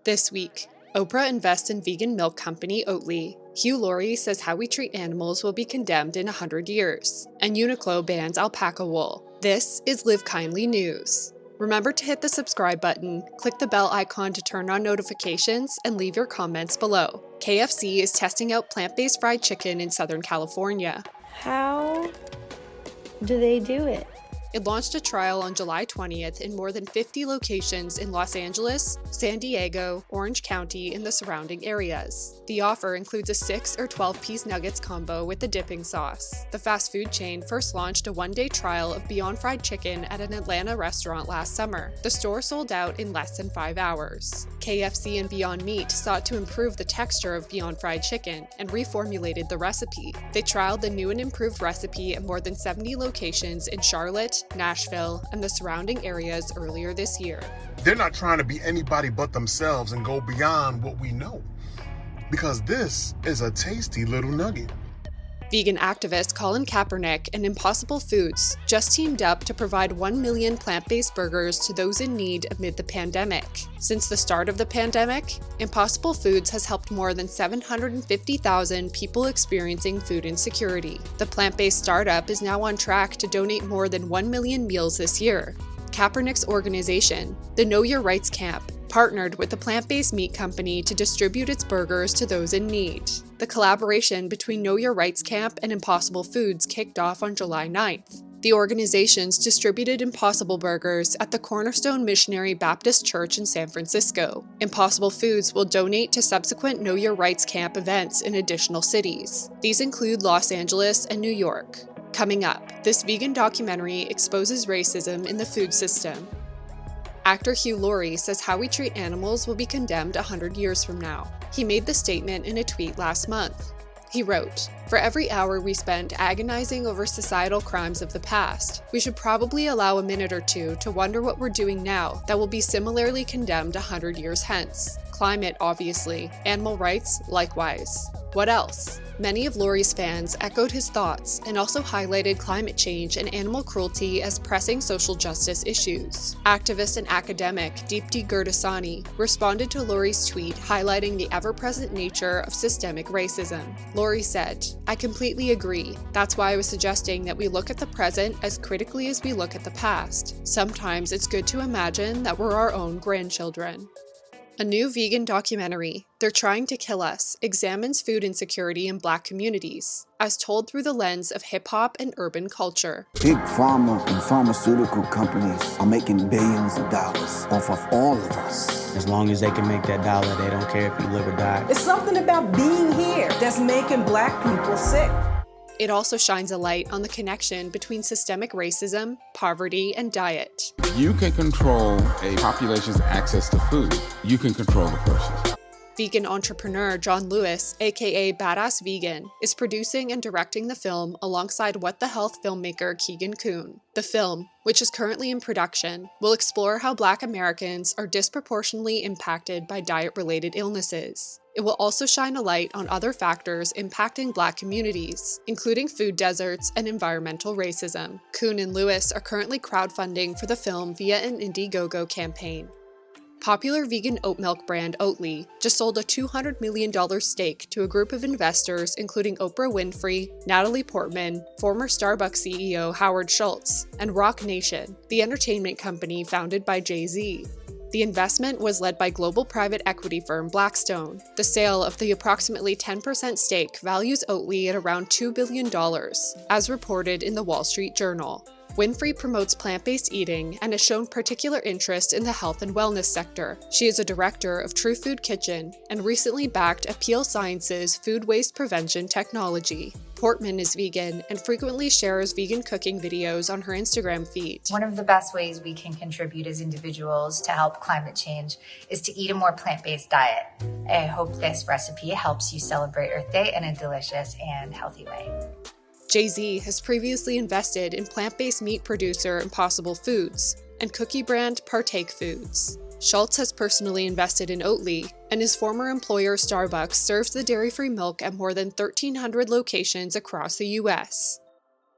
This week, Oprah invests in vegan milk company Oatly. Laurie says how we treat animals will be condemned in 100 years. And Uniqlo bans alpaca wool. This is Live Kindly News. Remember to hit the subscribe button, click the bell icon to turn on notifications, and leave your comments below. KFC is testing out plant-based fried chicken in Southern California. How do they do it? It launched a trial on July 20th in more than 50 locations in Los Angeles, San Diego, Orange County, and the surrounding areas. The offer includes a 6 or 12-piece nuggets combo with the dipping sauce. The fast food chain first launched a one-day trial of Beyond Fried Chicken at an Atlanta restaurant last summer. The store sold out in less than 5 hours. KFC and Beyond Meat sought to improve the texture of Beyond Fried Chicken and reformulated the recipe. They trialed the new and improved recipe at more than 70 locations in Charlotte, Nashville, and the surrounding areas earlier this year. They're not trying to be anybody but themselves and go beyond what we know, because this is a tasty little nugget. Vegan activist Colin Kaepernick and Impossible Foods just teamed up to provide 1 million plant-based burgers to those in need amid the pandemic. Since the start of the pandemic, Impossible Foods has helped more than 750,000 people experiencing food insecurity. The plant-based startup is now on track to donate more than 1 million meals this year. Kaepernick's organization, the Know Your Rights Camp, partnered with the plant-based meat company to distribute its burgers to those in need. The collaboration between Know Your Rights Camp and Impossible Foods kicked off on July 9th. The organizations distributed Impossible Burgers at the Cornerstone Missionary Baptist Church in San Francisco. Impossible Foods will donate to subsequent Know Your Rights Camp events in additional cities. These include Los Angeles and New York. Coming up, this vegan documentary exposes racism in the food system. Actor Laurie says how we treat animals will be condemned 100 years from now. He made the statement in a tweet last month. He wrote, "For every hour we spend agonizing over societal crimes of the past, we should probably allow a minute or two to wonder what we're doing now that will be similarly condemned 100 years hence. Climate, obviously. Animal rights, likewise. What else?" Many of Laurie's fans echoed his thoughts and also highlighted climate change and animal cruelty as pressing social justice issues. Activist and academic Deepti Gurdasani responded to Laurie's tweet highlighting the ever-present nature of systemic racism. Laurie said, "I completely agree. That's why I was suggesting that we look at the present as critically as we look at the past. Sometimes it's good to imagine that we're our own grandchildren." A new vegan documentary, They're Trying to Kill Us, examines food insecurity in Black communities, as told through the lens of hip-hop and urban culture. Big pharma and pharmaceutical companies are making billions of dollars off of all of us. As long as they can make that dollar, they don't care if you live or die. It's something about being here that's making Black people sick. It also shines a light on the connection between systemic racism, poverty, and diet. You can control a population's access to food. You can control the person. Vegan entrepreneur John Lewis, aka Badass Vegan, is producing and directing the film alongside What the Health filmmaker Keegan Kuhn. The film, which is currently in production, will explore how Black Americans are disproportionately impacted by diet-related illnesses. It will also shine a light on other factors impacting Black communities, including food deserts and environmental racism. Kuhn and Lewis are currently crowdfunding for the film via an Indiegogo campaign. Popular vegan oat milk brand Oatly just sold a $200 million stake to a group of investors including Oprah Winfrey, Natalie Portman, former Starbucks CEO Howard Schultz, and Roc Nation, the entertainment company founded by Jay-Z. The investment was led by global private equity firm Blackstone. The sale of the approximately 10% stake values Oatly at around $2 billion, as reported in the Wall Street Journal. Winfrey promotes plant-based eating and has shown particular interest in the health and wellness sector. She is a director of True Food Kitchen and recently backed Appeal Sciences food waste prevention technology. Portman is vegan and frequently shares vegan cooking videos on her Instagram feed. One of the best ways we can contribute as individuals to help climate change is to eat a more plant-based diet. I hope this recipe helps you celebrate Earth Day in a delicious and healthy way. Jay-Z has previously invested in plant-based meat producer Impossible Foods and cookie brand Partake Foods. Schultz has personally invested in Oatly, and his former employer Starbucks serves the dairy-free milk at more than 1,300 locations across the U.S.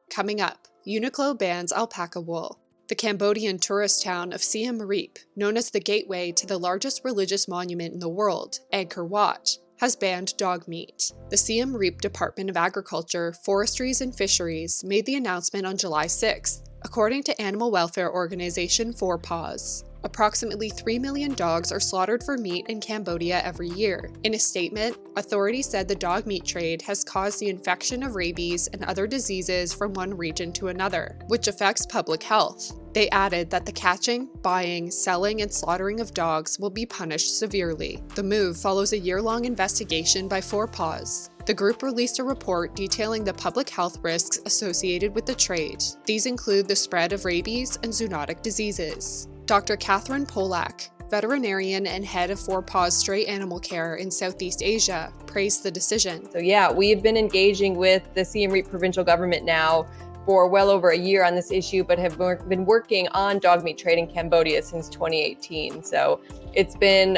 Coming up, Uniqlo bans alpaca wool. The Cambodian tourist town of Siem Reap, known as the gateway to the largest religious monument in the world, Angkor Wat, has banned dog meat. The Siem Reap Department of Agriculture, Forestries and Fisheries made the announcement on July 6th, according to animal welfare organization 4paws. Approximately 3 million dogs are slaughtered for meat in Cambodia every year. In a statement, authorities said the dog meat trade has caused the infection of rabies and other diseases from one region to another, which affects public health. They added that the catching, buying, selling, and slaughtering of dogs will be punished severely. The move follows a year-long investigation by 4paws. The group released a report detailing the public health risks associated with the trade. These include the spread of rabies and zoonotic diseases. Dr. Catherine Polak, veterinarian and head of 4paws Stray Animal Care in Southeast Asia, praised the decision. So yeah, we have been engaging with the Siem Reap provincial government now for well over a year on this issue, but have been working on dog meat trade in Cambodia since 2018. So it's been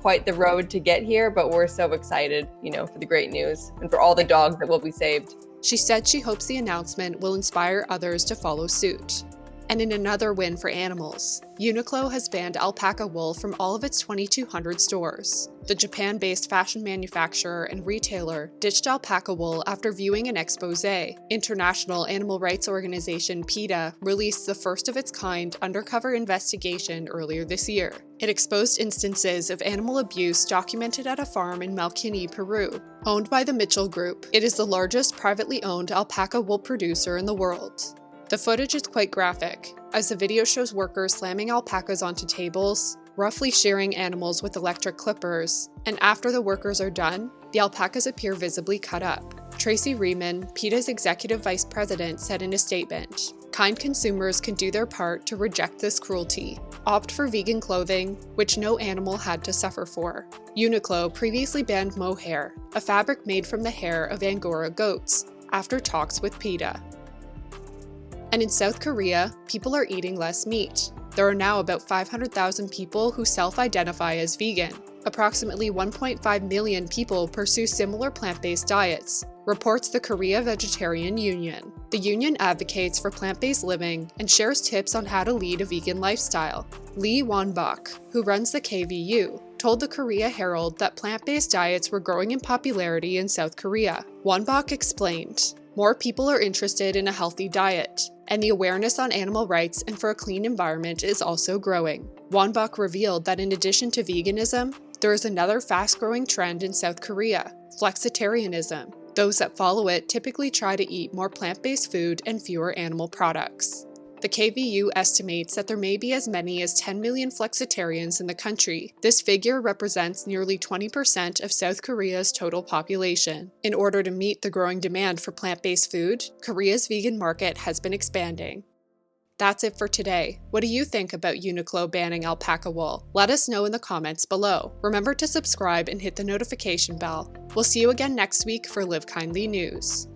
quite the road to get here, but we're so excited, for the great news and for all the dogs that will be saved. She said she hopes the announcement will inspire others to follow suit. And in another win for animals, Uniqlo has banned alpaca wool from all of its 2,200 stores. The Japan-based fashion manufacturer and retailer ditched alpaca wool after viewing an expose. International animal rights organization PETA released the first of its kind undercover investigation earlier this year. It exposed instances of animal abuse documented at a farm in Malquini, Peru. Owned by the Mitchell Group, it is the largest privately owned alpaca wool producer in the world. The footage is quite graphic, as the video shows workers slamming alpacas onto tables, roughly shearing animals with electric clippers, and after the workers are done, the alpacas appear visibly cut up. Tracy Riemann, PETA's executive vice president, said in a statement, "Kind consumers can do their part to reject this cruelty. Opt for vegan clothing, which no animal had to suffer for." Uniqlo previously banned mohair, a fabric made from the hair of Angora goats, after talks with PETA. And in South Korea, people are eating less meat. There are now about 500,000 people who self-identify as vegan. Approximately 1.5 million people pursue similar plant-based diets, reports the Korea Vegetarian Union. The union advocates for plant-based living and shares tips on how to lead a vegan lifestyle. Lee Won-bak, who runs the KVU, told the Korea Herald that plant-based diets were growing in popularity in South Korea. Won-bak explained, "More people are interested in a healthy diet, and the awareness on animal rights and for a clean environment is also growing." Won-bak revealed that in addition to veganism, there is another fast-growing trend in South Korea, flexitarianism. Those that follow it typically try to eat more plant-based food and fewer animal products. The KVU estimates that there may be as many as 10 million flexitarians in the country. This figure represents nearly 20% of South Korea's total population. In order to meet the growing demand for plant-based food, Korea's vegan market has been expanding. That's it for today. What do you think about Uniqlo banning alpaca wool? Let us know in the comments below. Remember to subscribe and hit the notification bell. We'll see you again next week for Live Kindly News.